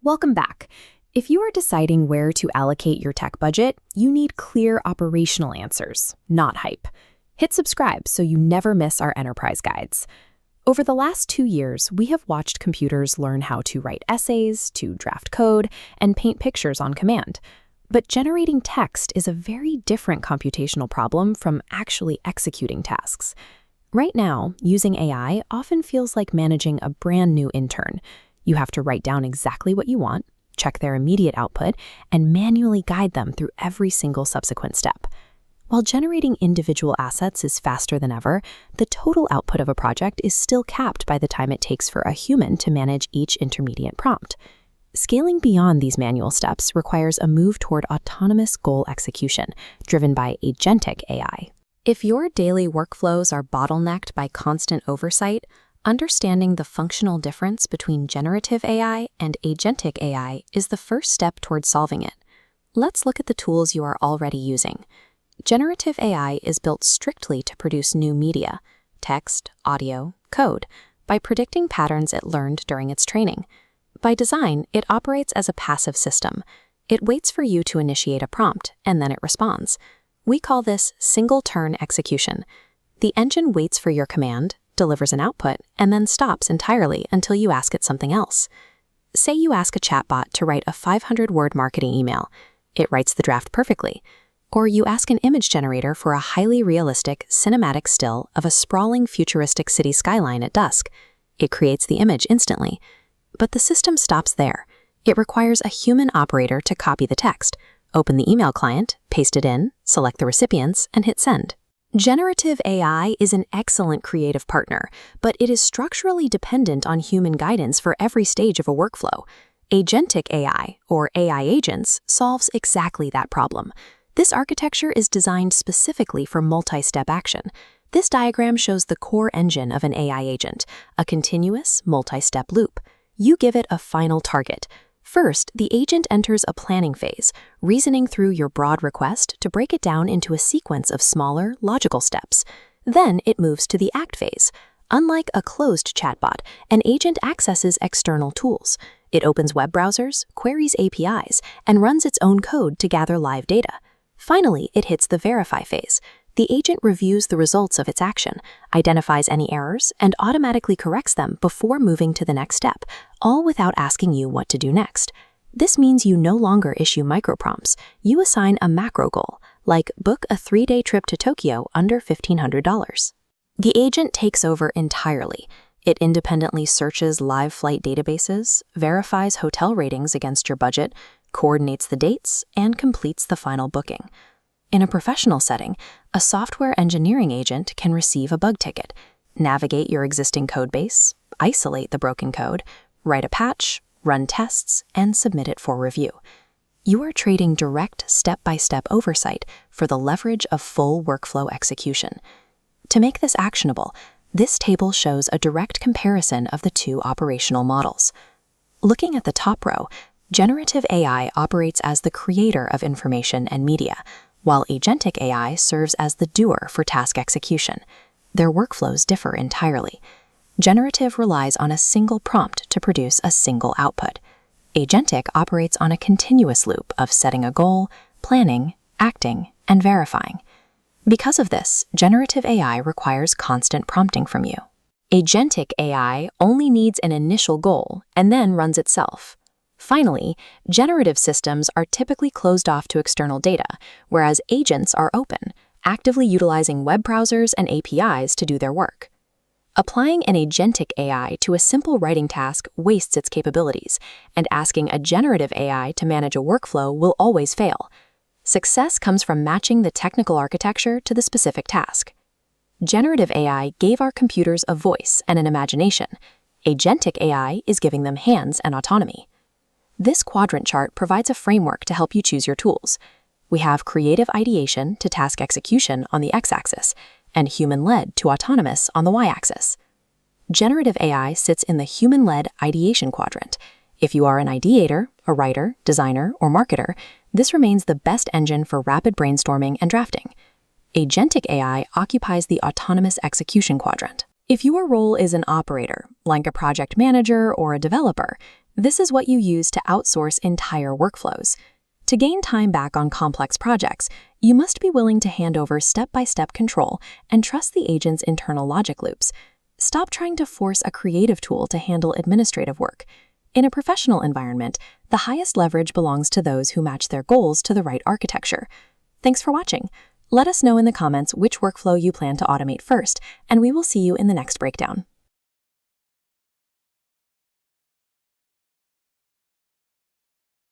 Welcome back. If you are deciding where to allocate your tech budget, you need clear operational answers, not hype. Hit subscribe so you never miss our enterprise guides. Over the last 2 years, we have watched computers learn how to write essays, to draft code, and paint pictures on command. But generating text is a very different computational problem from actually executing tasks. Right now, using AI often feels like managing a brand new intern. You have to write down exactly what you want, check their immediate output, and manually guide them through every single subsequent step. While generating individual assets is faster than ever, the total output of a project is still capped by the time it takes for a human to manage each intermediate prompt. Scaling beyond these manual steps requires a move toward autonomous goal execution, driven by Agentic AI. If your daily workflows are bottlenecked by constant oversight, understanding the functional difference between generative AI and agentic AI is the first step toward solving it. Let's look at the tools you are already using. Generative AI is built strictly to produce new media, text, audio, code, by predicting patterns it learned during its training. By design, it operates as a passive system. It waits for you to initiate a prompt, and then it responds. We call this single-turn execution. The engine waits for your command, delivers an output, and then stops entirely until you ask it something else. Say you ask a chatbot to write a 500-word marketing email. It writes the draft perfectly. Or you ask an image generator for a highly realistic, cinematic still of a sprawling futuristic city skyline at dusk. It creates the image instantly. But the system stops there. It requires a human operator to copy the text, open the email client, paste it in, select the recipients, and hit send. Generative AI is an excellent creative partner, but it is structurally dependent on human guidance for every stage of a workflow. Agentic AI, or AI agents, solves exactly that problem. This architecture is designed specifically for multi-step action. This diagram shows the core engine of an AI agent, a continuous, multi-step loop. You give it a final target. First, the agent enters a planning phase, reasoning through your broad request to break it down into a sequence of smaller, logical steps. Then it moves to the act phase. Unlike a closed chatbot, an agent accesses external tools. It opens web browsers, queries APIs, and runs its own code to gather live data. Finally, it hits the verify phase. The agent reviews the results of its action, identifies any errors, and automatically corrects them before moving to the next step, all without asking you what to do next. This means you no longer issue microprompts. You assign a macro goal, like book a 3-day trip to Tokyo under $1,500. The agent takes over entirely. It independently searches live flight databases, verifies hotel ratings against your budget, coordinates the dates, and completes the final booking. In a professional setting, a software engineering agent can receive a bug ticket, navigate your existing codebase, isolate the broken code, write a patch, run tests, and submit it for review. You are trading direct step-by-step oversight for the leverage of full workflow execution. To make this actionable, this table shows a direct comparison of the two operational models. Looking at the top row, generative AI operates as the creator of information and media, while agentic AI serves as the doer for task execution. Their workflows differ entirely. Generative relies on a single prompt to produce a single output. Agentic operates on a continuous loop of setting a goal, planning, acting, and verifying. Because of this, generative AI requires constant prompting from you. Agentic AI only needs an initial goal and then runs itself. Finally, generative systems are typically closed off to external data, whereas agents are open, actively utilizing web browsers and APIs to do their work. Applying an agentic AI to a simple writing task wastes its capabilities, and asking a generative AI to manage a workflow will always fail. Success comes from matching the technical architecture to the specific task. Generative AI gave our computers a voice and an imagination. Agentic AI is giving them hands and autonomy. This quadrant chart provides a framework to help you choose your tools. We have creative ideation to task execution on the x-axis, and human-led to autonomous on the y-axis. Generative AI sits in the human-led ideation quadrant. If you are an ideator, a writer, designer, or marketer, this remains the best engine for rapid brainstorming and drafting. Agentic AI occupies the autonomous execution quadrant. If your role is an operator, like a project manager or a developer, This is what you use to outsource entire workflows. To gain time back on complex projects, you must be willing to hand over step-by-step control and trust the agent's internal logic loops. Stop trying to force a creative tool to handle administrative work. In a professional environment, the highest leverage belongs to those who match their goals to the right architecture. Thanks for watching. Let us know in the comments which workflow you plan to automate first, and we will see you in the next breakdown.